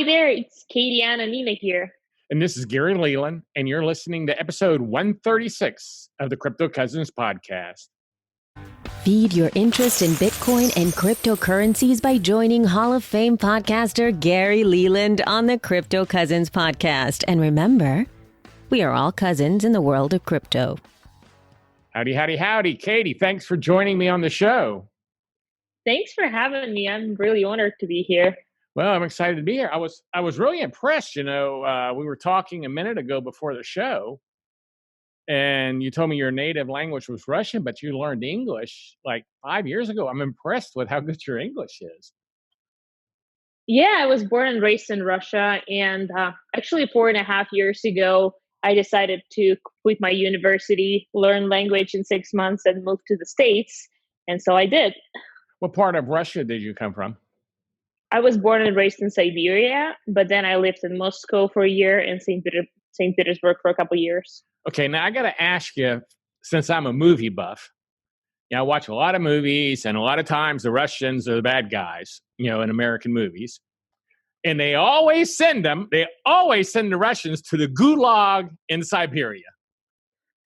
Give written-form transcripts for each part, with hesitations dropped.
Hi there, it's Katie Ananina here. And this is Gary Leland, and you're listening to episode 136 of the Crypto Cousins podcast. Feed your interest in Bitcoin and cryptocurrencies by joining Hall of Fame podcaster Gary Leland on the Crypto Cousins podcast. And remember, we are all cousins in the world of crypto. Howdy, howdy, howdy. Katie, thanks for joining me on the show. Thanks for having me. I'm really honored to be here. Well, I'm excited to be here. I was really impressed. We were talking a minute ago before the show, and you told me your native language was Russian, but you learned English like 5 years ago. I'm impressed with how good your English is. Yeah, I was born and raised in Russia, and actually 4.5 years ago, I decided to quit my university, learn language in 6 months, and move to the States, and so I did. What part of Russia did you come from? I was born and raised in Siberia, but then I lived in Moscow for a year and St. Petersburg for a couple of years. Okay, now I got to ask you, since I'm a movie buff, I watch a lot of movies, and a lot of times the Russians are the bad guys, in American movies. And they always send the Russians to the gulag in Siberia.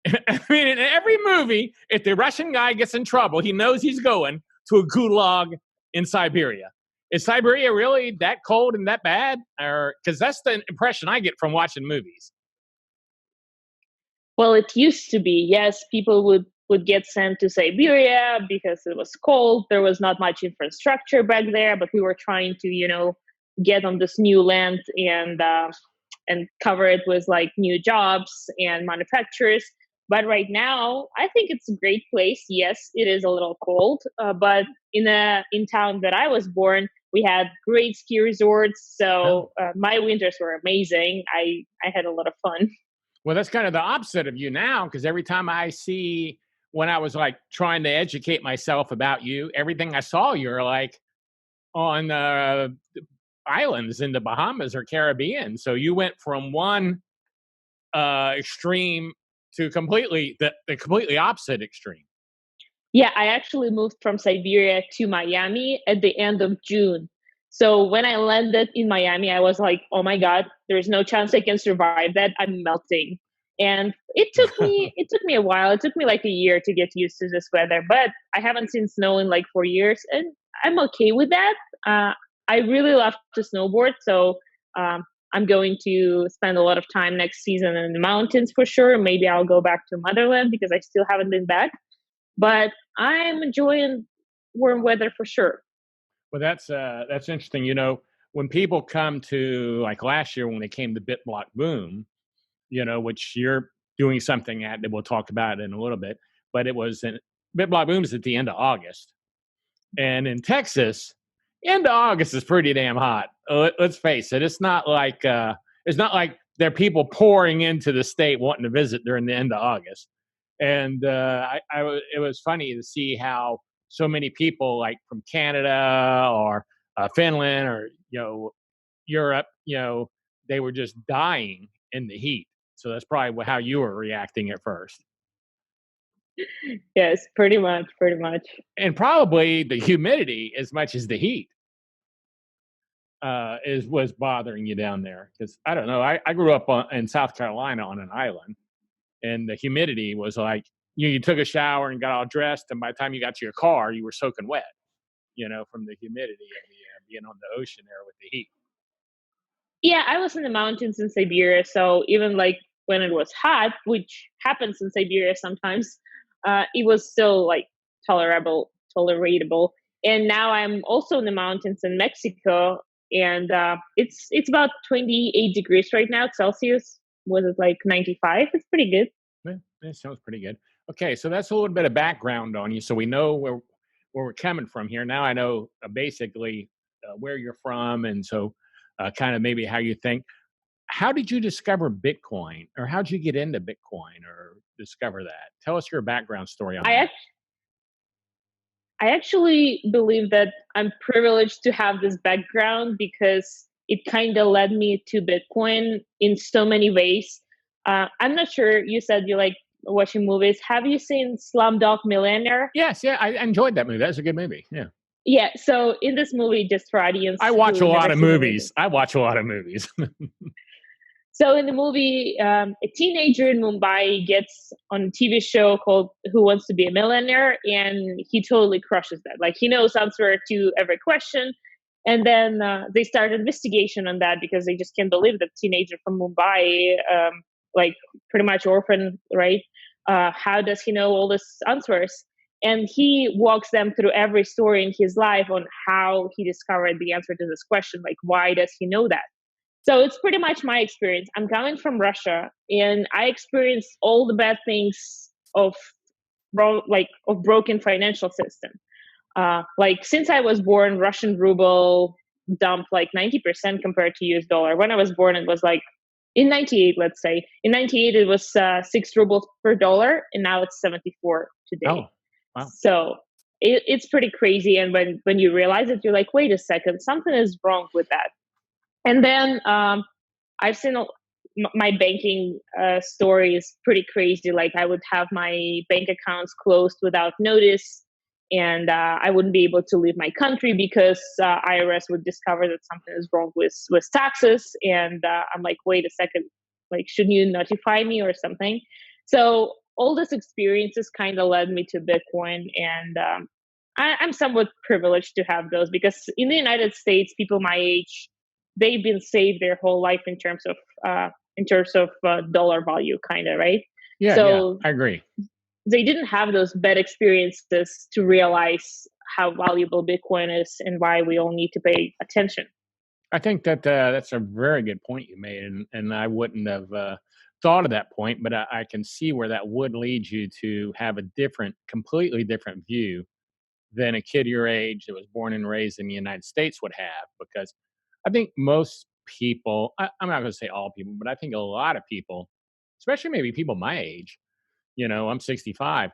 I mean, in every movie, if the Russian guy gets in trouble, he knows he's going to a gulag in Siberia. Is Siberia really that cold and that bad? Or because that's the impression I get from watching movies. Well, it used to be, yes, people would get sent to Siberia because it was cold. There was not much infrastructure back there, but we were trying to, get on this new land and cover it with like new jobs and manufacturers. But right now, I think it's a great place. Yes, it is a little cold, but in town that I was born, we had great ski resorts. So my winters were amazing. I had a lot of fun. Well, that's kind of the opposite of you now, because every time I see, when I was like trying to educate myself about you, everything I saw, you're like on islands in the Bahamas or Caribbean. So you went from one extreme to the completely opposite extreme. Yeah, I actually moved from Siberia to Miami at the end of June. So when I landed in Miami, I was like, oh my God, there's no chance I can survive that. I'm melting. And it took me a while. It took me like a year to get used to this weather, but I haven't seen snow in like 4 years, and I'm okay with that. I really love to snowboard, so I'm going to spend a lot of time next season in the mountains for sure. Maybe I'll go back to motherland because I still haven't been back. But I'm enjoying warm weather for sure. Well, that's interesting. When people come to, like last year when they came to BitBlock Boom, which you're doing something at that we'll talk about in a little bit, but BitBlock Boom is at the end of August. And in Texas, end of August is pretty damn hot. Let's face it. It's not like there are people pouring into the state wanting to visit during the end of August. And it was funny to see how so many people, like from Canada or Finland or Europe, they were just dying in the heat. So that's probably how you were reacting at first. Yes, pretty much. And probably the humidity as much as the heat was bothering you down there. Because I don't know, I grew up in South Carolina on an island. And the humidity was like, you took a shower and got all dressed, and by the time you got to your car, you were soaking wet, from the humidity of being on the ocean there with the heat. Yeah, I was in the mountains in Siberia, so even like when it was hot, which happens in Siberia sometimes, it was still like tolerable. And now I'm also in the mountains in Mexico, and it's about 28 degrees right now Celsius. Was it like 95? It's pretty good. That sounds pretty good. Okay, so that's a little bit of background on you, so we know where we're coming from here. Now I know basically where you're from, and so kind of maybe how you think. How did you discover Bitcoin, or how did you get into Bitcoin, or discover that? Tell us your background story on that. I actually believe that I'm privileged to have this background because it kind of led me to Bitcoin in so many ways. I'm not sure, you said you like watching movies. Have you seen Slumdog Millionaire? Yes, yeah, I enjoyed that movie. That's a good movie, yeah. Yeah, so in this movie, just for audience, I watch a who lot never of seen the movies. I watch a lot of movies. So in the movie, a teenager in Mumbai gets on a TV show called Who Wants to Be a Millionaire, and he totally crushes that. Like, he knows answer to every question. And then they start an investigation on that because they just can't believe that teenager from Mumbai, like pretty much orphan, right? How does he know all these answers? And he walks them through every story in his life on how he discovered the answer to this question. Like, why does he know that? So it's pretty much my experience. I'm coming from Russia, and I experienced all the bad things of of broken financial system. Like, since I was born, Russian ruble dumped like 90% compared to US dollar. When I was born, it was like in 98, let's say. In 98, it was 6 rubles per dollar, and now it's 74 today. Oh, wow. So it's pretty crazy. And when you realize it, you're like, wait a second, something is wrong with that. And then I've seen my banking story is pretty crazy. Like, I would have my bank accounts closed without notice, and I wouldn't be able to leave my country because IRS would discover that something is wrong with taxes. And I'm like, wait a second, like, shouldn't you notify me or something? So all these experiences kind of led me to Bitcoin, and I'm somewhat privileged to have those because in the United States, people my age, they've been saved their whole life in terms of dollar value, kind of, right? Yeah, so I agree. They didn't have those bad experiences to realize how valuable Bitcoin is and why we all need to pay attention. I think that that's a very good point you made, and I wouldn't have thought of that point, but I can see where that would lead you to have a completely different view than a kid your age that was born and raised in the United States would have, because I think most people, I'm not going to say all people, but I think a lot of people, especially maybe people my age, I'm 65,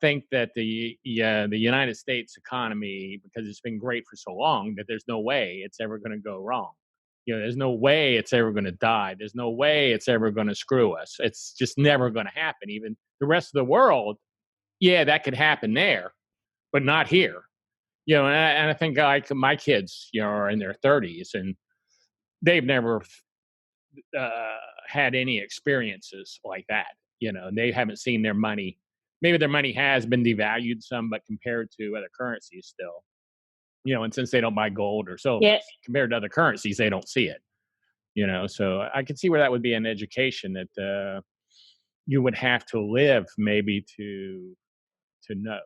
think that the United States economy, because it's been great for so long, that there's no way it's ever going to go wrong. There's no way it's ever going to die. There's no way it's ever going to screw us. It's just never going to happen. Even the rest of the world, yeah, that could happen there, but not here. And I think like my kids, are in their 30s, and they've never had any experiences like that. And they haven't seen their money. Maybe their money has been devalued some, but compared to other currencies still, and since they don't buy gold or silver, compared to other currencies, they don't see it. So I can see where that would be an education that you would have to live maybe to know.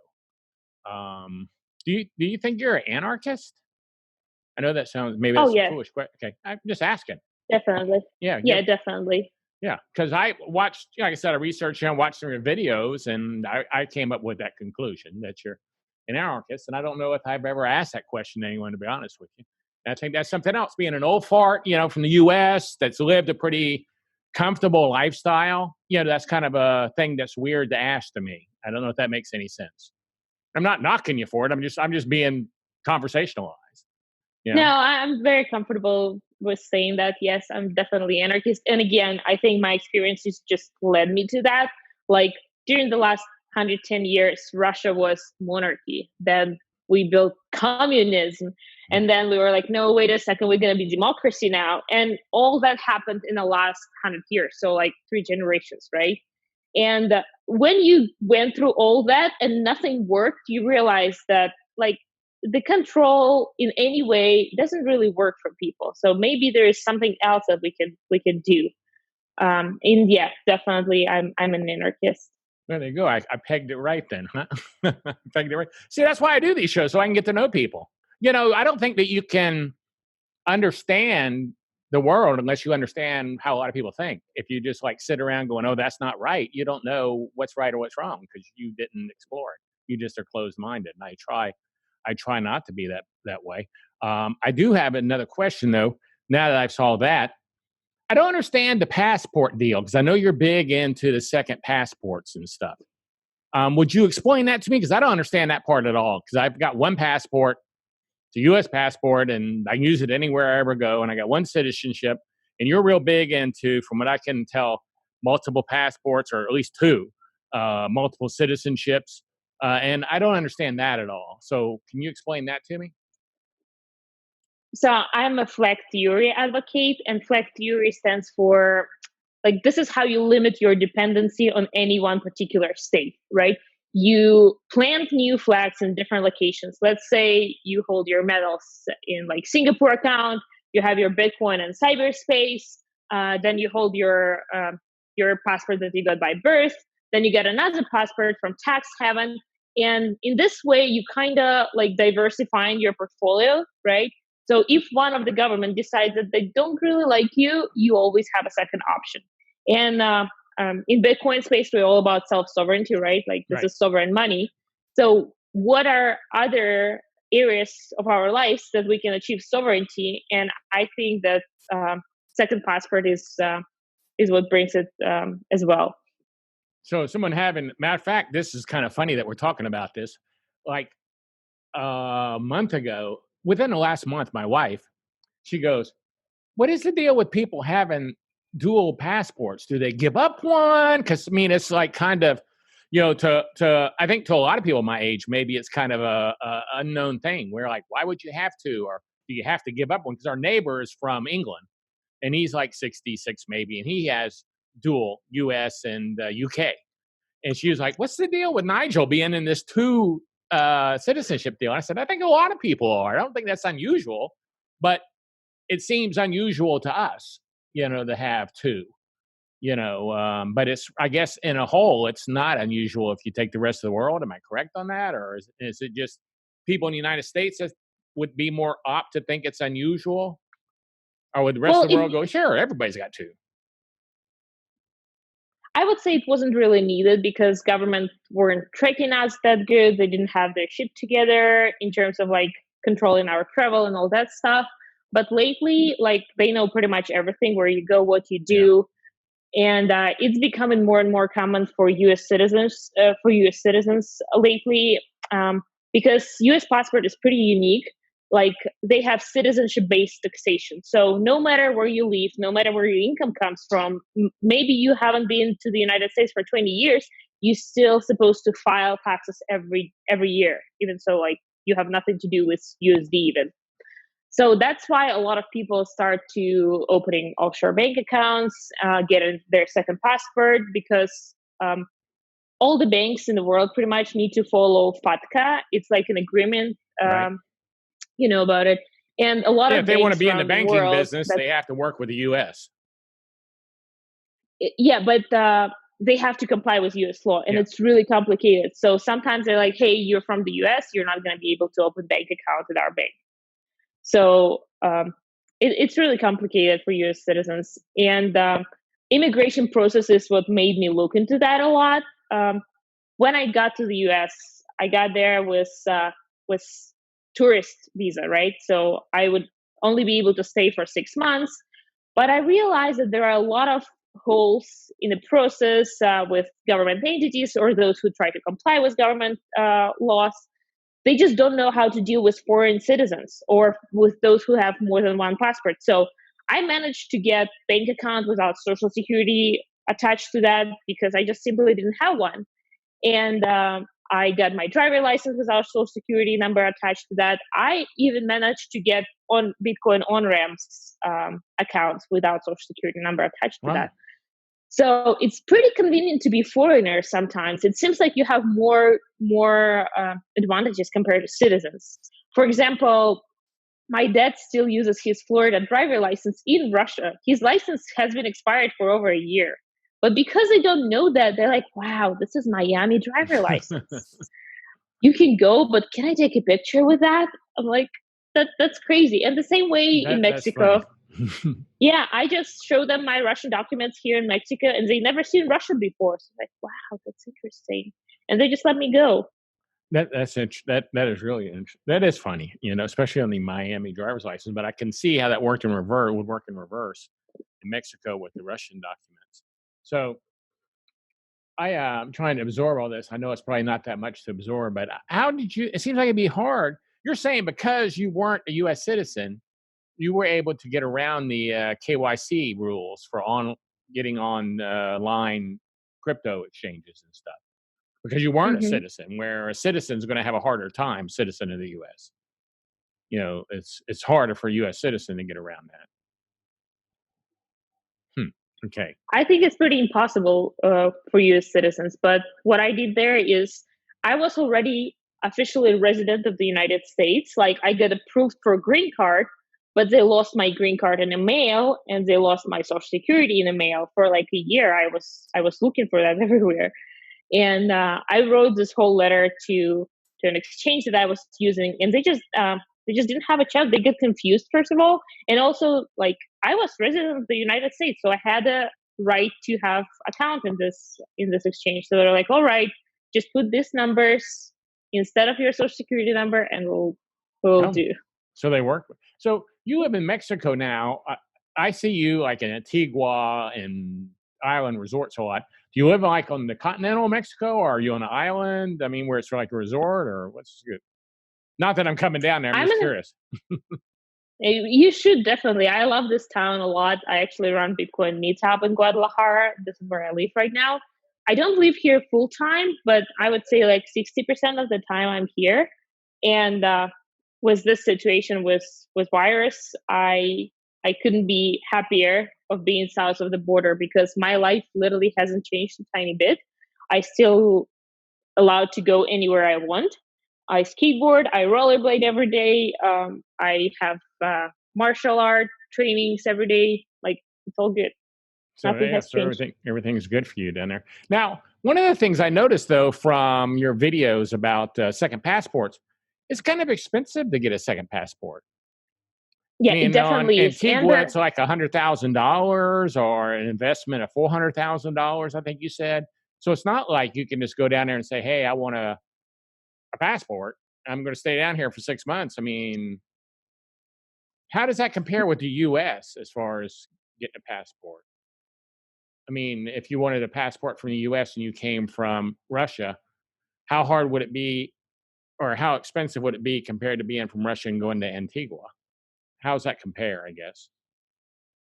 Do you think you're an anarchist? I know that sounds maybe that's a foolish question. Okay, I'm just asking. Definitely. Yeah, definitely. Yeah, because I watched, like I said, I researched and watched some of your videos, and I came up with that conclusion that you're an anarchist. And I don't know if I've ever asked that question to anyone, to be honest with you. And I think that's something else. Being an old fart, from the U.S. that's lived a pretty comfortable lifestyle, that's kind of a thing that's weird to ask to me. I don't know if that makes any sense. I'm not knocking you for it. I'm just being conversationalized. No, I'm very comfortable with saying that. Yes, I'm definitely anarchist. And again, I think my experiences just led me to that. Like, during the last 110 years, Russia was monarchy. Then we built communism. And then we were like, no, wait a second, we're going to be democracy now. And all that happened in the last 100 years. So like 3 generations, right? And when you went through all that and nothing worked, you realize that, like, the control in any way doesn't really work for people. So maybe there is something else that we can do. And yeah, definitely, I'm an anarchist. There you go. I pegged it right then, huh? Pegged it right. See, that's why I do these shows, so I can get to know people. I don't think that you can understand the world unless you understand how a lot of people think. If you just like sit around going, "Oh, that's not right," you don't know what's right or what's wrong because you didn't explore it. You just are closed-minded. And I try not to be that way. I do have another question though. Now that I've solved that, I don't understand the passport deal because I know you're big into the second passports and stuff. Would you explain that to me? Because I don't understand that part at all. Because I've got one passport, it's a U.S. passport, and I use it anywhere I ever go. And I got one citizenship. And you're real big into, from what I can tell, multiple passports, or at least 2, multiple citizenships. And I don't understand that at all. So can you explain that to me? So I'm a flag theory advocate, and flag theory stands for, like, this is how you limit your dependency on any one particular state, right? You plant new flags in different locations. Let's say you hold your medals in like Singapore account, you have your Bitcoin in cyberspace, then you hold your passport that you got by birth, then you get another passport from tax haven. And in this way, you kind of like diversifying your portfolio, right? So if one of the government decides that they don't really like you, you always have a second option. And in Bitcoin space, we're all about self-sovereignty, right? Like this is sovereign money. So what are other areas of our lives that we can achieve sovereignty? And I think that second passport is what brings it as well. So matter of fact, this is kind of funny that we're talking about this. Like a month ago, within the last month, my wife, she goes, what is the deal with people having dual passports? Do they give up one? Because I mean, it's like kind of, I think to a lot of people my age, maybe it's kind of a unknown thing. We're like, why would you have to, or do you have to give up one? Because our neighbor is from England, and he's like 66 maybe, and he has dual U.S. and UK. And she was like, what's the deal with Nigel being in this two citizenship deal? And I said, I think a lot of people are. I don't think that's unusual, but it seems unusual to us, to have two, but it's, I guess in a whole, it's not unusual if you take the rest of the world. Am I correct on that? Or is it just people in the United States that would be more apt to think it's unusual? Or would the rest of the world go, sure, everybody's got two? I would say it wasn't really needed because government weren't tracking us that good. They didn't have their shit together in terms of like controlling our travel and all that stuff. But lately, like they know pretty much everything, where you go, what you do, and it's becoming more and more common for U.S. citizens lately, because U.S. passport is pretty unique. Like they have citizenship-based taxation. So no matter where you live, no matter where your income comes from, maybe you haven't been to the United States for 20 years, you're still supposed to file taxes every year, even so like you have nothing to do with USD even. So that's why a lot of people start to opening offshore bank accounts, getting their second passport, because all the banks in the world pretty much need to follow FATCA. It's like an agreement, about it. And a lot of if they want to be in the banking business, they have to work with the U.S. Yeah, but they have to comply with U.S. law, and it's really complicated. So sometimes they're like, hey, you're from the U.S., you're not going to be able to open bank account at our bank. So it's really complicated for U.S. citizens. And immigration process is what made me look into that a lot. When I got to the U.S., I got there with tourist visa, right? So I would only be able to stay for 6 months. But I realized that there are a lot of holes in the process with government entities or those who try to comply with government laws. They just don't know how to deal with foreign citizens or with those who have more than one passport. So I managed to get bank account without social security attached to that because I just simply didn't have one. And I got my driver license without social security number attached to that. I even managed to get on Bitcoin on-ramps accounts without social security number attached to that. So it's pretty convenient to be foreigner sometimes. It seems like you have more advantages compared to citizens. For example, my dad still uses his Florida driver license in Russia. His license has been expired for over a year. But because they don't know that, they're like, wow, this is Miami driver license. You can go, but can I take a picture with that? I'm like, that's crazy. And the same way in Mexico. Yeah, I just show them my Russian documents here in Mexico, and they never seen Russian before. So I'm like, wow, that's interesting. And they just let me go. That is really interesting. That is funny, especially on the Miami driver's license. But I can see how that would work in reverse in Mexico with the Russian documents. So I'm trying to absorb all this. I know it's probably not that much to absorb, but it seems like it'd be hard. You're saying because you weren't a U.S. citizen, you were able to get around the KYC rules for getting online crypto exchanges and stuff. because you weren't a Mm-hmm. citizen, where a citizen is going to have a harder time, citizen of the U.S. It's harder for a U.S. citizen to get around that. Okay. I think it's pretty impossible for U.S. citizens. But what I did there is I was already officially a resident of the United States. Like I got approved for a green card, but they lost my green card in the mail, and they lost my Social Security in the mail for like a year. I was looking for that everywhere, and I wrote this whole letter to an exchange that I was using, and they just didn't have a chat. They get confused first of all, and also like I was resident of the United States, so I had a right to have account in this exchange. So they're like, all right, just put these numbers instead of your Social Security number, and we'll do. So they work. So you live in Mexico now. I see you like in Antigua and island resorts a lot. Do you live like on the continental Mexico, or are you on an island? I mean, where it's like a resort, or what's good? Not that I'm coming down there. I'm just curious. You should definitely. I love this town a lot. I actually run Bitcoin meetup in Guadalajara. This is where I live right now. I don't live here full time, but I would say like 60% of the time I'm here. And with this situation with virus, I couldn't be happier of being south of the border, because my life literally hasn't changed a tiny bit. I still allowed to go anywhere I want. I skateboard, I rollerblade every day. I have martial art trainings every day. Like, it's all good. So, Nothing has changed. everything's good for you down there. Now, one of the things I noticed, though, from your videos about second passports, it's kind of expensive to get a second passport. Yeah, it definitely is. Antigua, it's like $100,000 or an investment of $400,000, I think you said. So it's not like you can just go down there and say, hey, I want a passport. I'm going to stay down here for 6 months. I mean, how does that compare with the U.S. as far as getting a passport? I mean, if you wanted a passport from the U.S. and you came from Russia, how hard would it be, or how expensive would it be compared to being from Russia and going to Antigua? How does that compare, I guess?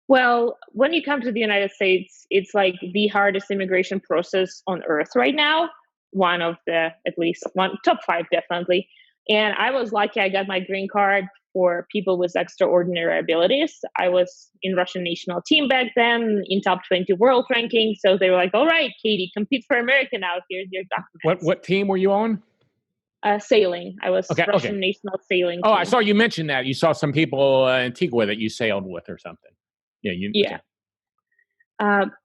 Well, when you come to the United States, it's like the hardest immigration process on earth right now. One of the, at least one, top 5 definitely. And I was lucky I got my green card for people with extraordinary abilities. I was in Russian national team back then, in top 20 world ranking. So they were like, all right, Katie, compete for America now. Here's your documents. What team were you on? Sailing. I was Russian national sailing team. I saw you mentioned that. You saw some people in Antigua that you sailed with or something. Yeah.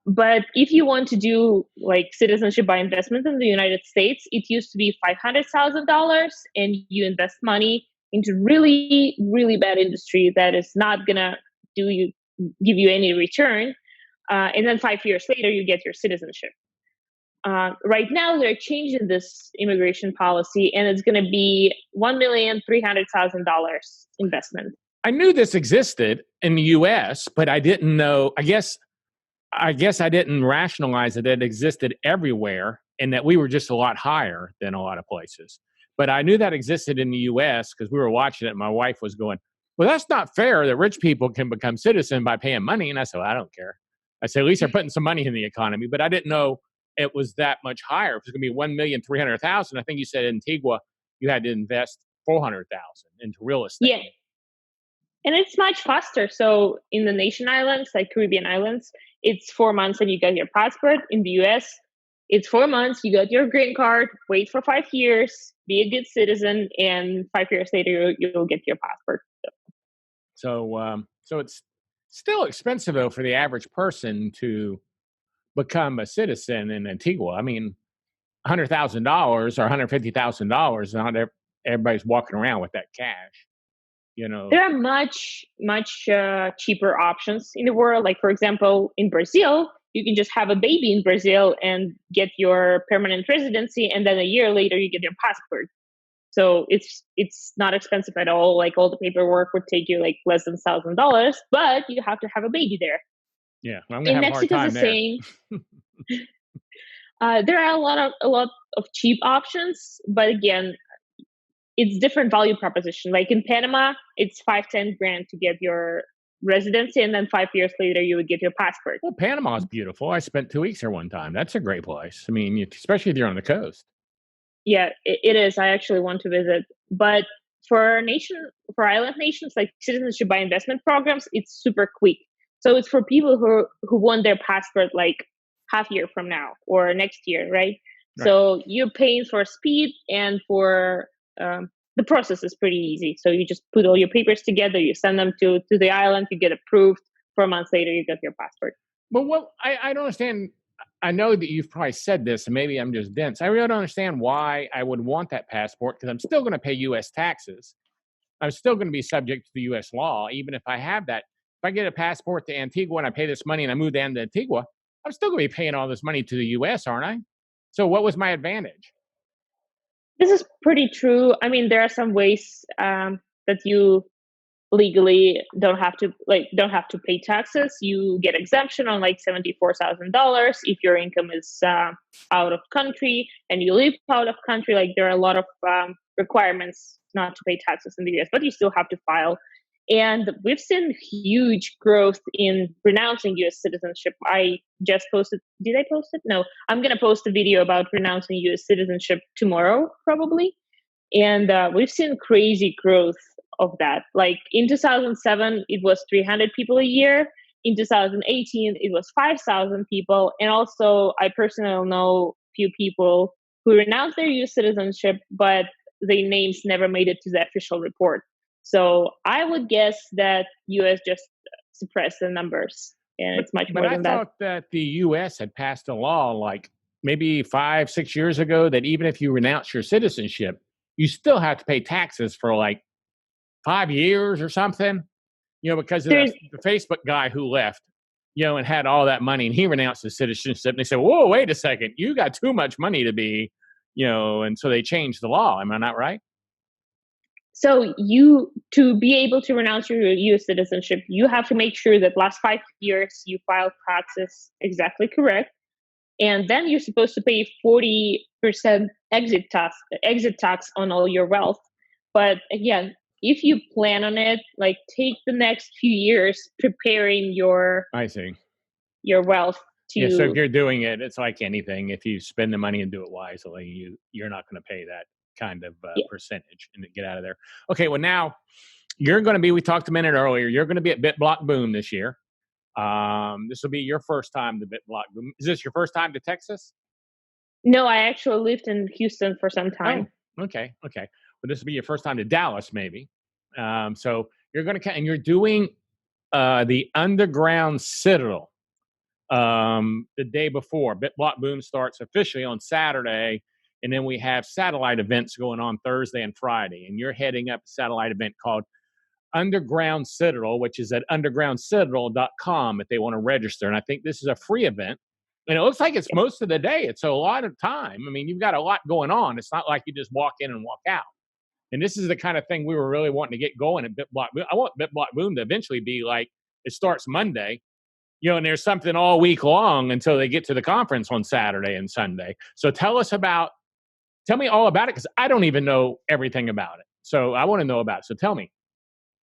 But if you want to do like citizenship by investment in the United States, it used to be $500,000, and you invest money into really, really bad industry that is not gonna give you any return, and then 5 years later you get your citizenship. Right now they're changing this immigration policy, and it's going to be $1,300,000 investment. I knew this existed in the U.S., but I didn't know. I guess I didn't rationalize that it existed everywhere, and that we were just a lot higher than a lot of places. But I knew that existed in the U.S. because we were watching it, and my wife was going, well, that's not fair that rich people can become citizen by paying money. And I said, well, I don't care. I said, at least they're putting some money in the economy. But I didn't know it was that much higher. If it's going to be $1,300,000, I think you said in Antigua you had to invest $400,000 into real estate. Yeah. And it's much faster. So in the nation islands, like Caribbean islands, it's 4 months and you get your passport. In the US, it's 4 months, you got your green card, wait for 5 years, be a good citizen, and 5 years later, you'll get your passport. So it's still expensive, though, for the average person to become a citizen in Antigua. I mean, $100,000 or $150,000, not everybody's walking around with that cash. There are much cheaper options in the world. Like, for example, in Brazil, you can just have a baby in Brazil and get your permanent residency, and then a year later you get your passport. So it's not expensive at all. Like, all the paperwork would take you like less than $1,000, but you have to have a baby there. Yeah, I'm gonna have Mexico a hard time is the same. There are a lot of cheap options, but again, it's different value proposition. Like in Panama, it's $5-10 to get your residency, and then 5 years later you would get your passport. Well, Panama is beautiful. I spent 2 weeks there one time. That's a great place. I mean, especially if you're on the coast. Yeah, it is. I actually want to visit, but for island nations like citizenship by investment programs, it's super quick. So it's for people who want their passport like half year from now or next year, right? Right. So you're paying for speed and for the process is pretty easy. So you just put all your papers together, you send them to the island, you get approved. 4 months later, you get your passport. But what I don't understand. I know that you've probably said this, and maybe I'm just dense. I really don't understand why I would want that passport because I'm still going to pay U.S. taxes. I'm still going to be subject to the U.S. law, even if I have that. If I get a passport to Antigua and I pay this money and I move down to Antigua, I'm still going to be paying all this money to the U.S., aren't I? So what was my advantage? This is pretty true. I mean, there are some ways that you legally don't have to pay taxes. You get exemption on like $74,000 if your income is out of country and you live out of country. Like there are a lot of requirements not to pay taxes in the US, but you still have to file. And we've seen huge growth in renouncing US citizenship. I just posted, did I post it? No, I'm going to post a video about renouncing US citizenship tomorrow, probably. And we've seen crazy growth of that. Like in 2007, it was 300 people a year. In 2018, it was 5,000 people. And also, I personally know a few people who renounced their US citizenship, but their names never made it to the official report. So I would guess that US just suppressed the numbers, and it's much more But I than that. thought that the U.S. had passed a law like maybe 5-6 years ago that even if you renounce your citizenship, you still have to pay taxes for like 5 years or something, because of the Facebook guy who left, and had all that money and he renounced his citizenship. And they said, whoa, wait a second, you got too much money to be, and so they changed the law. Am I not right? So to be able to renounce your U.S. citizenship, you have to make sure that last 5 years you filed taxes exactly correct, and then you're supposed to pay 40% exit tax on all your wealth. But again, if you plan on it, like take the next few years preparing your wealth to. Yeah, so if you're doing it, it's like anything. If you spend the money and do it wisely, you're not going to pay that kind of percentage and get out of there. Okay, well now you're going to be. We talked a minute earlier. You're going to be at BitBlock Boom this year. This will be your first time to BitBlock Boom. Is this your first time to Texas? No, I actually lived in Houston for some time. Oh, okay. But this will be your first time to Dallas, maybe. So you're going to, and you're doing the Underground Citadel the day before. BitBlock Boom starts officially on Saturday, and then we have satellite events going on Thursday and Friday. And you're heading up a satellite event called Underground Citadel, which is at undergroundcitadel.com if they want to register. And I think this is a free event. And it looks like it's most of the day. It's a lot of time. I mean, you've got a lot going on. It's not like you just walk in and walk out. And this is the kind of thing we were really wanting to get going at BitBlock Boom. I want BitBlock Boom to eventually be like, it starts Monday, and there's something all week long until they get to the conference on Saturday and Sunday. So tell me all about it, because I don't even know everything about it. So I want to know about it. So tell me.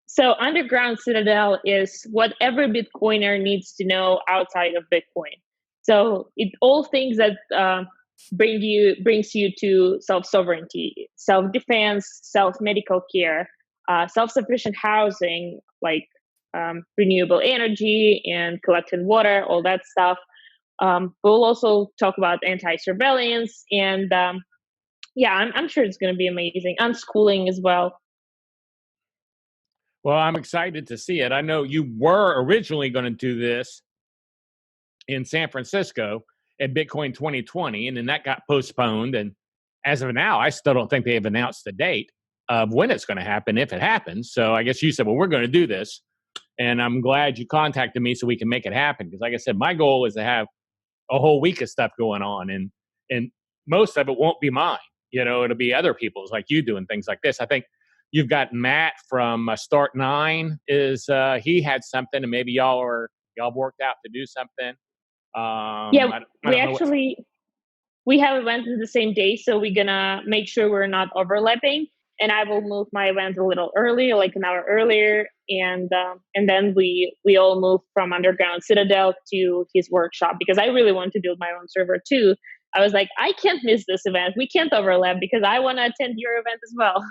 So Underground Citadel is what every Bitcoiner needs to know outside of Bitcoin. So all things that brings you to self-sovereignty, self-defense, self-medical care, self-sufficient housing, like renewable energy and collecting water, all that stuff. We'll also talk about anti-surveillance, and I'm sure it's going to be amazing. Unschooling as well. Well, I'm excited to see it. I know you were originally going to do this in San Francisco at Bitcoin 2020, and then that got postponed. And as of now, I still don't think they have announced the date of when it's going to happen, if it happens. So I guess you said, well, we're going to do this. And I'm glad you contacted me so we can make it happen. Because like I said, my goal is to have a whole week of stuff going on. And most of it won't be mine. It'll be other people's, like you doing things like this. I think you've got Matt from Start 9 he had something, and maybe y'all worked out to do something. We have events in the same day, so we're gonna make sure we're not overlapping. And I will move my event a little earlier, like an hour earlier, and then we all move from Underground Citadel to his workshop, because I really want to build my own server too. I was like, I can't miss this event. We can't overlap because I want to attend your event as well.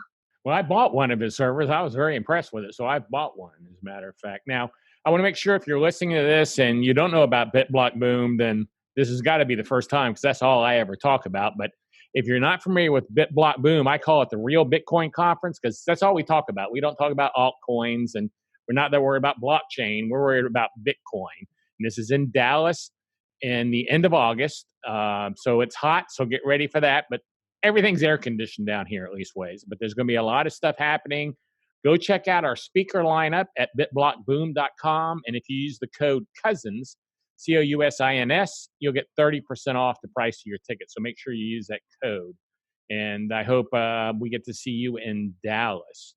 Well, I bought one of his servers. I was very impressed with it. So I bought one, as a matter of fact. Now, I want to make sure if you're listening to this and you don't know about BitBlock Boom, then this has got to be the first time because that's all I ever talk about. But if you're not familiar with BitBlock Boom, I call it the real Bitcoin conference because that's all we talk about. We don't talk about altcoins and we're not that worried about blockchain. We're worried about Bitcoin. And this is in Dallas in the end of August. So it's hot. So get ready for that. But everything's air conditioned down here at least ways, but there's going to be a lot of stuff happening. Go check out our speaker lineup at bitblockboom.com. And if you use the code COUSINS, COUSINS, you'll get 30% off the price of your ticket. So make sure you use that code. And I hope we get to see you in Dallas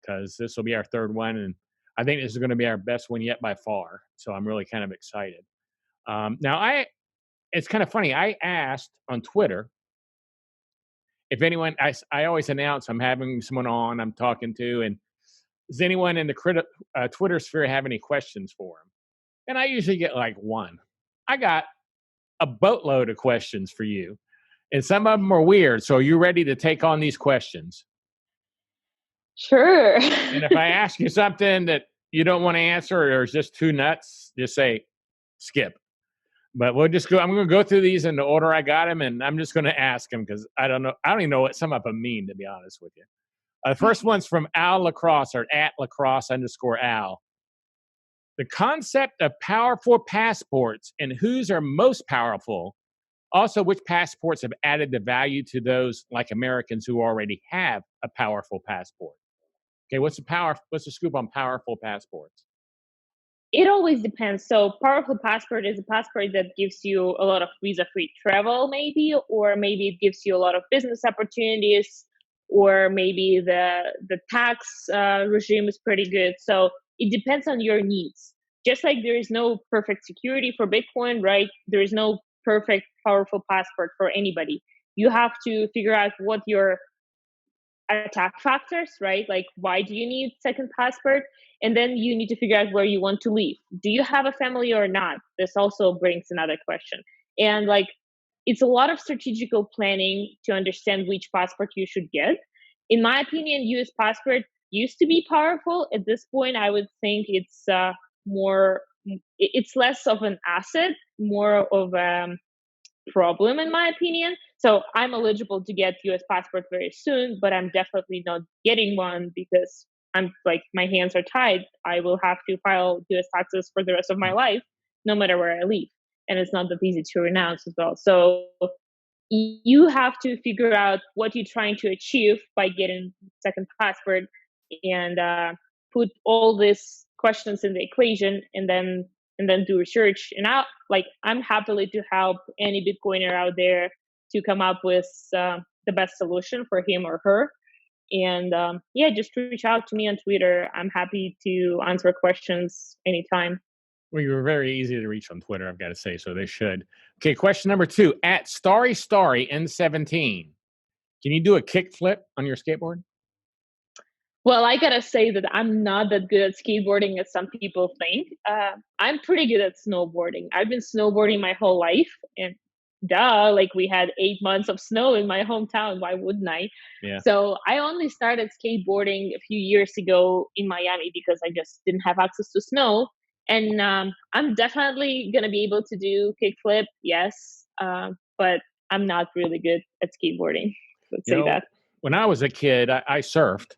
because this will be our third one. And I think this is going to be our best one yet by far. So I'm really kind of excited. Now, it's kind of funny. I asked on Twitter, if anyone, I always announce I'm having someone on I'm talking to, and does anyone in the Twitter sphere have any questions for him? And I usually get like one. I got a boatload of questions for you, and some of them are weird. So are you ready to take on these questions? Sure. And if I ask you something that you don't want to answer or is just too nuts, just say skip. But we'll just go. I'm going to go through these in the order I got them, and I'm just going to ask them because I don't know. I don't even know what some of them mean, to be honest with you. The first one's from Al Lacrosse or at Lacrosse_Al. The concept of powerful passports and whose are most powerful. Also, which passports have added the value to those like Americans who already have a powerful passport? Okay, what's the scoop on powerful passports? It always depends. So powerful passport is a passport that gives you a lot of visa-free travel, maybe, or maybe it gives you a lot of business opportunities, or maybe the tax regime is pretty good. So it depends on your needs. Just like there is no perfect security for Bitcoin, right? There is no perfect powerful passport for anybody. You have to figure out what your attack factors, right? Like, why do you need second passport? And then you need to figure out where you want to live. Do you have a family or not? This also brings another question. And like, it's a lot of strategical planning to understand which passport you should get. In my opinion, US passport used to be powerful. At this point, I would think it's it's less of an asset, more of a problem in my opinion. So I'm eligible to get US passport very soon, but I'm definitely not getting one because I'm like, my hands are tied. I will have to file US taxes for the rest of my life, no matter where I live. And it's not that easy to renounce as well. So you have to figure out what you're trying to achieve by getting second passport and put all these questions in the equation and then do research. And I'm happily to help any Bitcoiner out there to come up with the best solution for him or her. And just reach out to me on Twitter. I'm happy to answer questions anytime. Well, you were very easy to reach on Twitter, I've got to say, so they should. Okay, question number 2. At N17. Can you do a kickflip on your skateboard? Well, I gotta say that I'm not that good at skateboarding as some people think. I'm pretty good at snowboarding. I've been snowboarding my whole life, and like we had 8 months of snow in my hometown. Why wouldn't I? Yeah. So I only started skateboarding a few years ago in Miami because I just didn't have access to snow. And I'm definitely gonna be able to do kickflip, yes, but I'm not really good at skateboarding. Let's say that. When I was a kid, I surfed.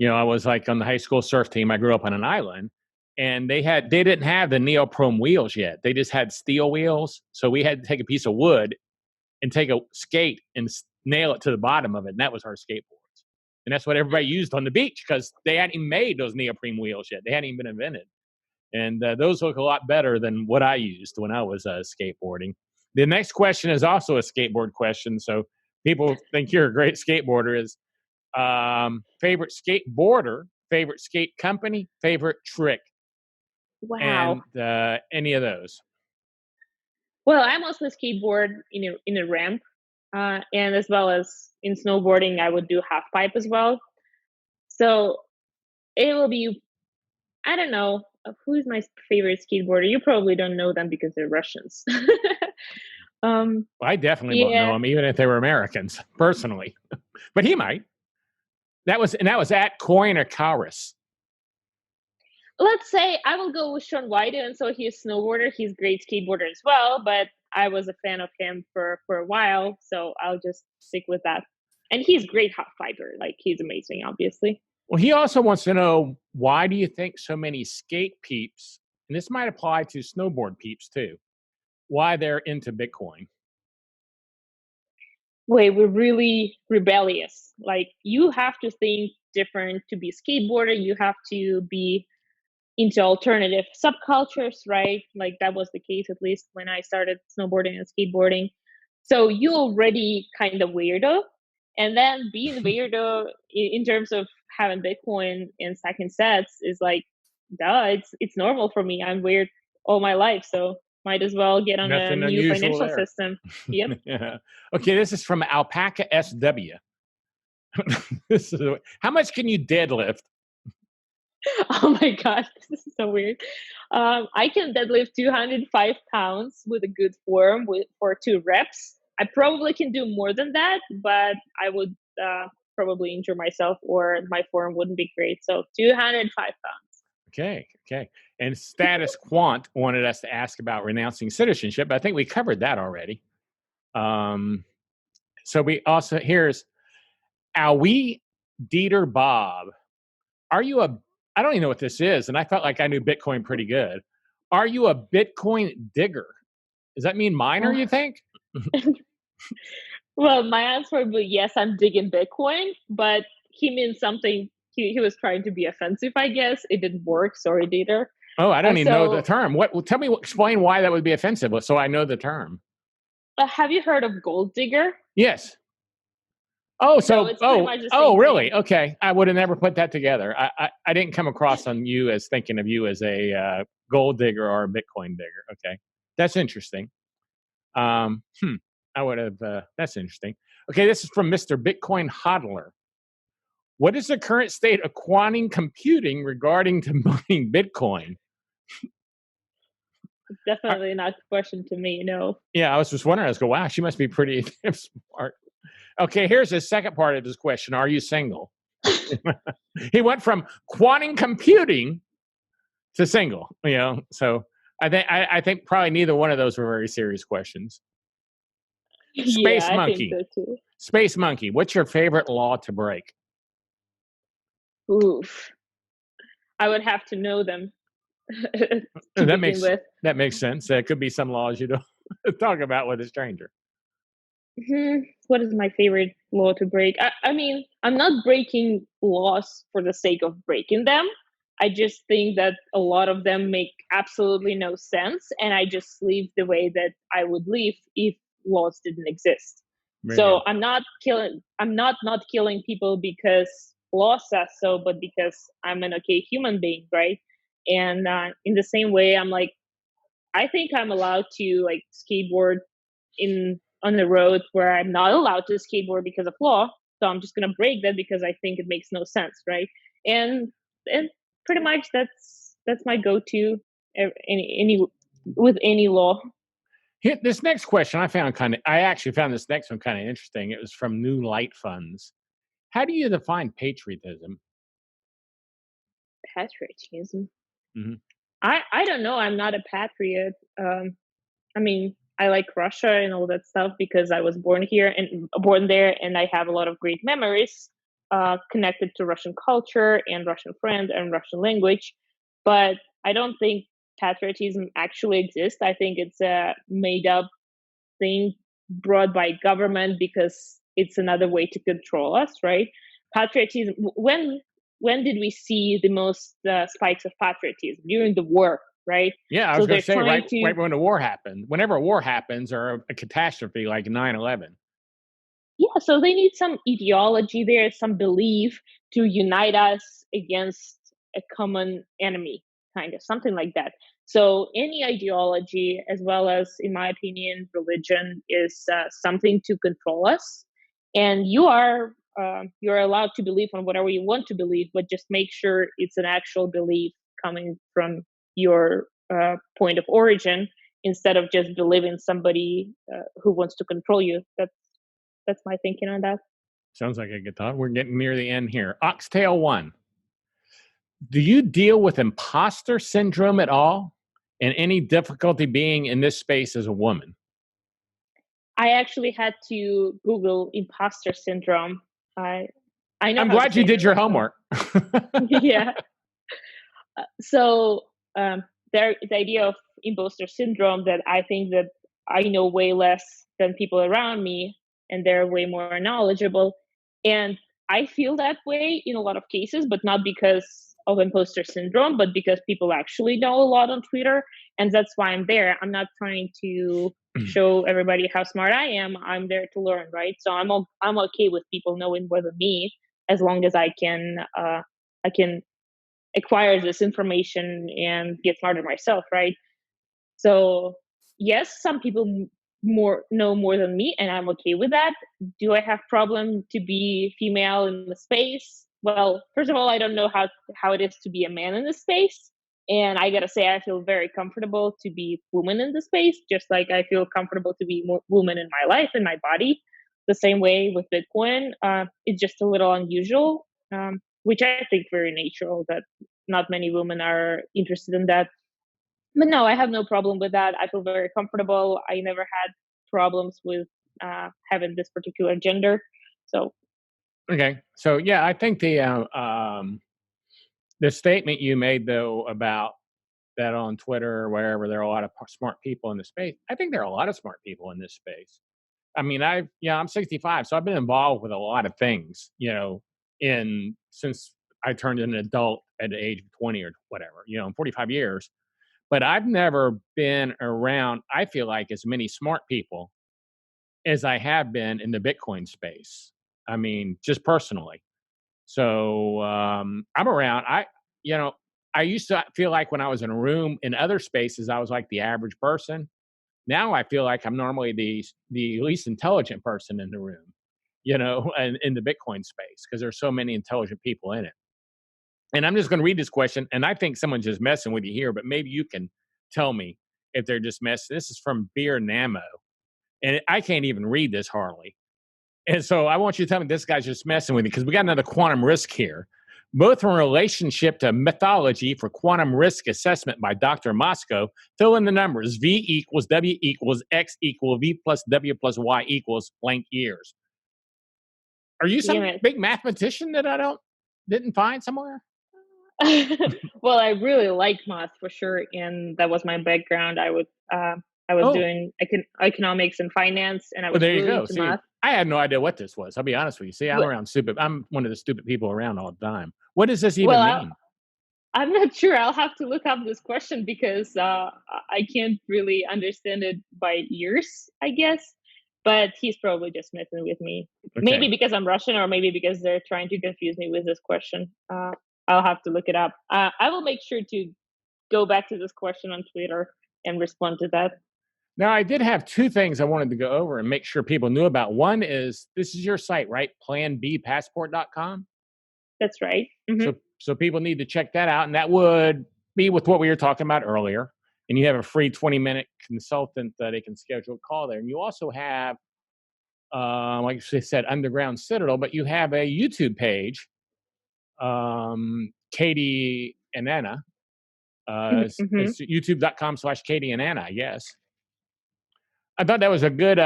I was like on the high school surf team. I grew up on an island, and they didn't have the neoprene wheels yet. They just had steel wheels. So we had to take a piece of wood and take a skate and nail it to the bottom of it, and that was our skateboards. And that's what everybody used on the beach because they hadn't even made those neoprene wheels yet. They hadn't even been invented. And those look a lot better than what I used when I was skateboarding. The next question is also a skateboard question. So people think you're a great skateboarder. Is favorite skateboarder, favorite skate company, favorite trick? Wow. And any of those? Well, I mostly skateboard in a ramp, and as well as in snowboarding, I would do half pipe as well. So it will be, I don't know, who is my favorite skateboarder? You probably don't know them because they're Russians. I definitely won't Yeah. know him, even if they were Americans, personally. But he might. That was at Coin or Cowris. Let's say I will go with Shaun White, and so he's a snowboarder. He's a great skateboarder as well, but I was a fan of him for a while, so I'll just stick with that. And he's great hot fiber. Like, he's amazing, obviously. Well, he also wants to know, why do you think so many skate peeps, and this might apply to snowboard peeps too, why they're into Bitcoin? Wait, we're really rebellious. Like, you have to think different to be a skateboarder. You have to be into alternative subcultures, right? Like, that was the case, at least when I started snowboarding and skateboarding. So you already kind of weirdo. And then being weirdo in terms of having Bitcoin and stacking sets is like, duh, it's normal for me. I'm weird all my life. So might as well get on a Nothing new unusual financial there. system. Yep. Yeah. Okay, this is from Alpaca SW. How much can you deadlift? Oh my God, this is so weird. I can deadlift 205 pounds with a good form for 2 reps. I probably can do more than that, but I would probably injure myself or my form wouldn't be great. So 205 pounds. Okay. And Status Quant wanted us to ask about renouncing citizenship. I think we covered that already. So we also, here's Awi Dieter Bob. I don't even know what this is, and I felt like I knew Bitcoin pretty good. Are you a Bitcoin digger? Does that mean miner, you think? Well, my answer would be yes, I'm digging Bitcoin, but he means something. He was trying to be offensive, I guess. It didn't work. Sorry, Dieter. Oh, I don't even know the term. Explain why that would be offensive so I know the term. Have you heard of gold digger? Yes. Oh, really? Thing. Okay. I would have never put that together. I didn't come across on you as thinking of you as a gold digger or a Bitcoin digger. Okay. That's interesting. I would have, that's interesting. Okay. This is from Mr. Bitcoin Hodler. What is the current state of quantum computing regarding to mining Bitcoin? Definitely not a question to me, no. Yeah, I was just wondering. I was going, wow, she must be pretty smart. Okay, here's the second part of this question. Are you single? He went from quantum computing to single, So I think probably neither one of those were very serious questions. Space Monkey. I think so too. Space Monkey, what's your favorite law to break? Oof. I would have to know them. That makes sense. There could be some laws you don't talk about with a stranger. What is my favorite law to break? I mean, I'm not breaking laws for the sake of breaking them. I just think that a lot of them make absolutely no sense, and I just live the way that I would live if laws didn't exist. Right. So I'm not killing people because law says so, but because I'm an okay human being, right? And in the same way, I'm like, I think I'm allowed to like skateboard on the road where I'm not allowed to skateboard because of law. So I'm just gonna break that because I think it makes no sense, right? And pretty much that's my go-to with any law. Here, this next question I actually found this next one kind of interesting. It was from New Light Funds. How do you define patriotism? Patriotism. Mm-hmm. I don't know. I'm not a patriot. I mean, I like Russia and all that stuff because I was born there, and I have a lot of great memories connected to Russian culture and Russian friends and Russian language. But I don't think patriotism actually exists. I think it's a made-up thing brought by government because it's another way to control us, right? Patriotism. When did we see the most spikes of patriotism? During the war, right? Yeah, I was going to say right when the war happened. Whenever a war happens or a catastrophe like 9/11. Yeah, so they need some ideology there, some belief to unite us against a common enemy, kind of something like that. So any ideology, as well as, in my opinion, religion, is something to control us. And you're allowed to believe on whatever you want to believe, but just make sure it's an actual belief coming from your point of origin instead of just believing somebody who wants to control you. That's my thinking on that. Sounds like a good thought. We're getting near the end here. Oxtail 1. Do you deal with imposter syndrome at all? And any difficulty being in this space as a woman? I actually had to Google imposter syndrome. I know. I'm glad you did your homework. Yeah. So the idea of imposter syndrome, that I think that I know way less than people around me and they're way more knowledgeable. And I feel that way in a lot of cases, but not because of imposter syndrome, but because people actually know a lot on Twitter. And that's why I'm there. I'm not trying to show everybody how smart I am. I'm there to learn, right? So I'm okay with people knowing more than me, as long as I can acquire this information and get smarter myself, right? So yes, some people know more than me, and I'm okay with that. Do I have problem to be female in the space? Well, first of all, I don't know how it is to be a man in the space. And I gotta say, I feel very comfortable to be woman in the space, just like I feel comfortable to be woman in my life, in my body. The same way with Bitcoin, it's just a little unusual, which I think very natural, that not many women are interested in that. But no, I have no problem with that. I feel very comfortable. I never had problems with having this particular gender. So Okay. So yeah, I think the statement you made though about that on Twitter or wherever, there are a lot of smart people in the space. I think there are a lot of smart people in this space. I mean, I'm 65, so I've been involved with a lot of things, since I turned an adult at the age of 20 or whatever, in 45 years. But I've never been around, I feel like, as many smart people as I have been in the Bitcoin space. I mean, just personally. So I'm around. I used to feel like when I was in a room in other spaces, I was like the average person. Now I feel like I'm normally the least intelligent person in the room, and in the Bitcoin space, because there's so many intelligent people in it. And I'm just going to read this question, and I think someone's just messing with you here, but maybe you can tell me if they're just messing. This is from Beer Namo, and I can't even read this hardly. And so I want you to tell me this guy's just messing with me, because we got another quantum risk here. Both in relationship to methodology for quantum risk assessment by Dr. Moscow, fill in the numbers. V equals W equals X equal V plus W plus Y equals blank years. Are you some big mathematician that I didn't find somewhere? Well, I really like math for sure, and that was my background. I was doing economics and finance, and I was there you really go. into See, math. I had no idea what this was. I'll be honest with you. See, I'm around stupid. I'm one of the stupid people around all the time. What does this even mean? I'm not sure. I'll have to look up this question, because I can't really understand it by ears, I guess. But he's probably just messing with me. Okay. Maybe because I'm Russian, or maybe because they're trying to confuse me with this question. I'll have to look it up. I will make sure to go back to this question on Twitter and respond to that. Now, I did have two things I wanted to go over and make sure people knew about. One is, this is your site, right? PlanBpassport.com? That's right. Mm-hmm. So people need to check that out. And that would be with what we were talking about earlier. And you have a free 20-minute consultant that they can schedule a call there. And you also have, like I said, Underground Citadel, but you have a YouTube page, Katie Ananina. It's youtube.com/Katie Ananina, I guess. I thought that was a good,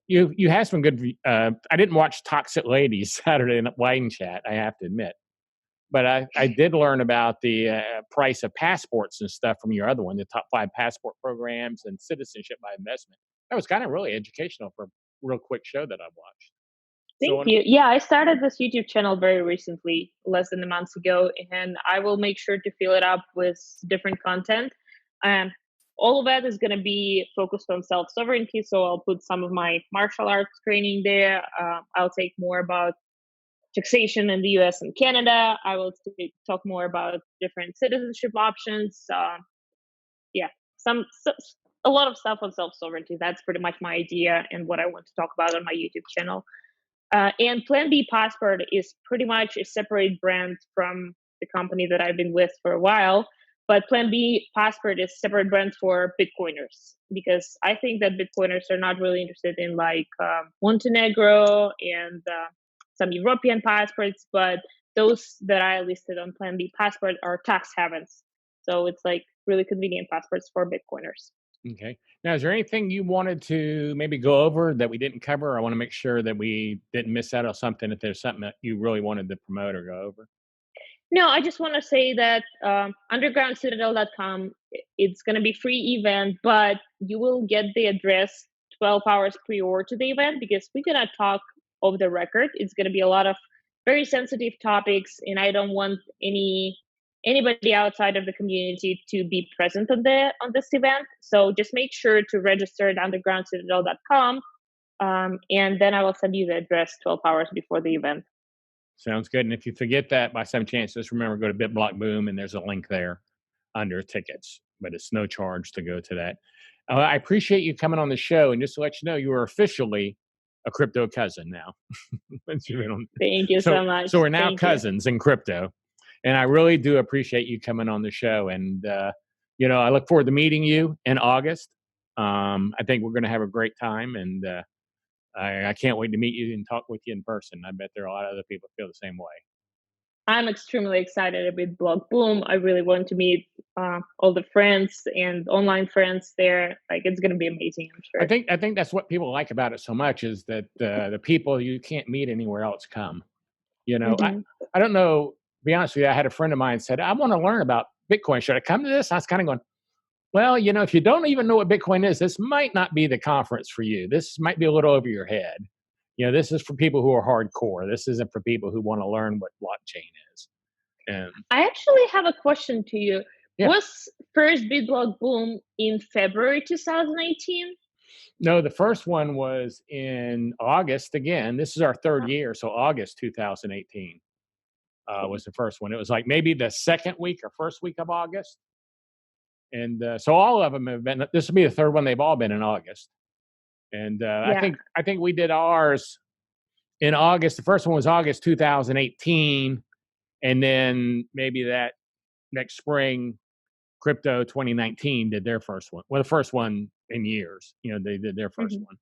you had some good, I didn't watch Toxic Ladies Saturday Night Wine Chat, I have to admit. But I did learn about the price of passports and stuff from your other one, the top 5 passport programs and citizenship by investment. That was kind of really educational for a real quick show that I watched. Thank you. Yeah, I started this YouTube channel very recently, less than a month ago, and I will make sure to fill it up with different content. All of that is going to be focused on self-sovereignty, so I'll put some of my martial arts training there. I'll take more about taxation in the US and Canada. I will talk more about different citizenship options. A lot of stuff on self-sovereignty. That's pretty much my idea and what I want to talk about on my YouTube channel. And Plan B Passport is pretty much a separate brand from the company that I've been with for a while. But Plan B Passport is separate brand for Bitcoiners, because I think that Bitcoiners are not really interested in like Montenegro and some European passports, but those that I listed on Plan B Passport are tax havens. So it's like really convenient passports for Bitcoiners. Okay. Now, is there anything you wanted to maybe go over that we didn't cover? I want to make sure that we didn't miss out on something, if there's something that you really wanted to promote or go over. No, I just want to say that undergroundcitadel.com, it's going to be free event, but you will get the address 12 hours prior to the event, because we're going to talk off the record. It's going to be a lot of very sensitive topics, and I don't want anybody outside of the community to be present on this event. So just make sure to register at undergroundcitadel.com, and then I will send you the address 12 hours before the event. Sounds good. And if you forget that by some chance, just remember, go to BitBlock Boom, and there's a link there under tickets, but it's no charge to go to that. I appreciate you coming on the show. And just to let you know, you are officially a crypto cousin now. Thank you so much. So we're now cousins in crypto. And I really do appreciate you coming on the show. And, I look forward to meeting you in August. I think we're going to have a great time. And I can't wait to meet you and talk with you in person. I bet there are a lot of other people feel the same way. I'm extremely excited about BitBlock Boom. I really want to meet all the friends and online friends there. Like, it's going to be amazing, I'm sure. I think that's what people like about it so much, is that the people you can't meet anywhere else come. Mm-hmm. I don't know. To be honest with you, I had a friend of mine said, I want to learn about Bitcoin. Should I come to this? I was kind of going, well, if you don't even know what Bitcoin is, this might not be the conference for you. This might be a little over your head. This is for people who are hardcore. This isn't for people who want to learn what blockchain is. And I actually have a question to you. Yeah. Was first BitBlock Boom in February 2018? No, the first one was in August. Again, this is our third year, so August 2018 was the first one. It was like maybe the second week or first week of August. And so all of them have been, this will be the third one. They've all been in August. And I think we did ours in August. The first one was August 2018. And then maybe that next spring, Crypto 2019 did their first one. Well, the first one in years, they did their first one.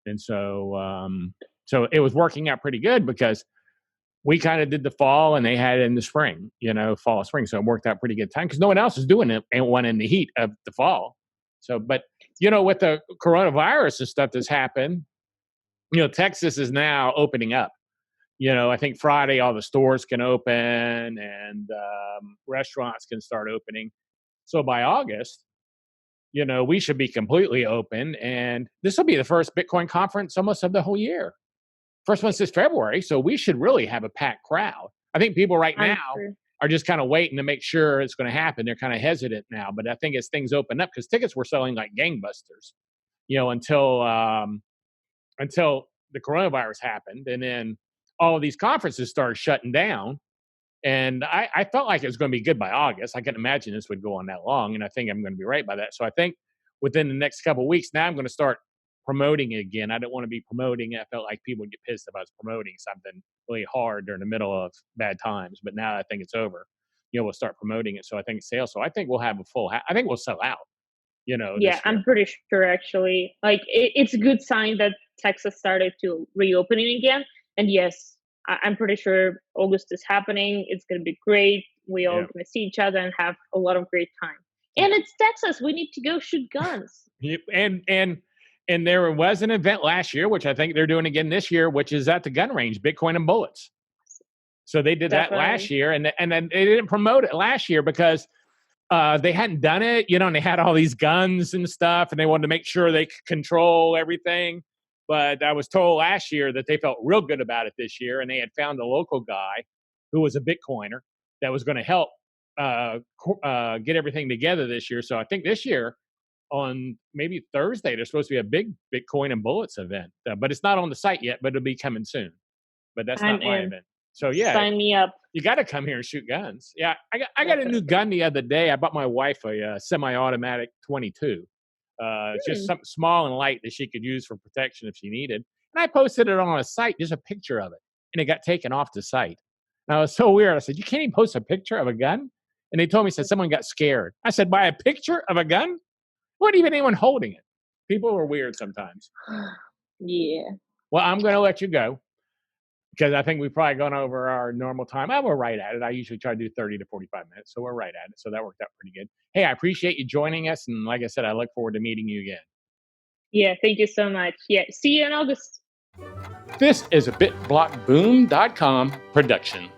And so, so it was working out pretty good, because we kind of did the fall and they had it in the spring, fall, spring. So it worked out pretty good time, because no one else is doing it and one in the heat of the fall. So, but with the coronavirus and stuff that's happened, Texas is now opening up. I think Friday all the stores can open and restaurants can start opening. So by August, we should be completely open, and this will be the first Bitcoin conference almost of the whole year. First one since February, so we should really have a packed crowd. I think people right now are just kind of waiting to make sure it's going to happen. They're kind of hesitant now, but I think as things open up, because tickets were selling like gangbusters, until the coronavirus happened, and then all of these conferences started shutting down. And I felt like it was going to be good by August. I couldn't imagine this would go on that long, and I think I'm going to be right by that. So I think within the next couple of weeks, now I'm going to start promoting it again. I don't want to be promoting it. I felt like people would get pissed if I was promoting something really hard during the middle of bad times. But now I think it's over, we'll start promoting it. So I think sales. So I think we'll have a full. I think we'll sell out. Yeah, I'm pretty sure actually. Like it's a good sign that Texas started to reopening again. And yes, I'm pretty sure August is happening. It's going to be great. We all going to see each other and have a lot of great time. And it's Texas. We need to go shoot guns. Yep. And there was an event last year, which I think they're doing again this year, which is at the gun range, Bitcoin and Bullets. So they did that last year, and then they didn't promote it last year because they hadn't done it, and they had all these guns and stuff, and they wanted to make sure they could control everything. But I was told last year that they felt real good about it this year, and they had found a local guy who was a Bitcoiner that was going to help get everything together this year. So I think this year, on maybe Thursday, there's supposed to be a big Bitcoin and Bullets event, but it's not on the site yet, but it'll be coming soon. But that's not my event. So yeah, sign me up. You got to come here and shoot guns. Yeah, I got a new gun the other day. I bought my wife a semi-automatic 22. Just something small and light that she could use for protection if she needed. And I posted it on a site, just a picture of it, and it got taken off the site. And I was so weird. I said, "You can't even post a picture of a gun?" And they told me, said someone got scared. I said, by a picture of a gun? Wasn't even anyone holding it. People are weird sometimes. Yeah. Well, I'm going to let you go because I think we've probably gone over our normal time. We're right at it. I usually try to do 30 to 45 minutes. So we're right at it. So that worked out pretty good. Hey, I appreciate you joining us. And like I said, I look forward to meeting you again. Yeah, thank you so much. Yeah, see you in August. This is a BitBlockBoom.com production.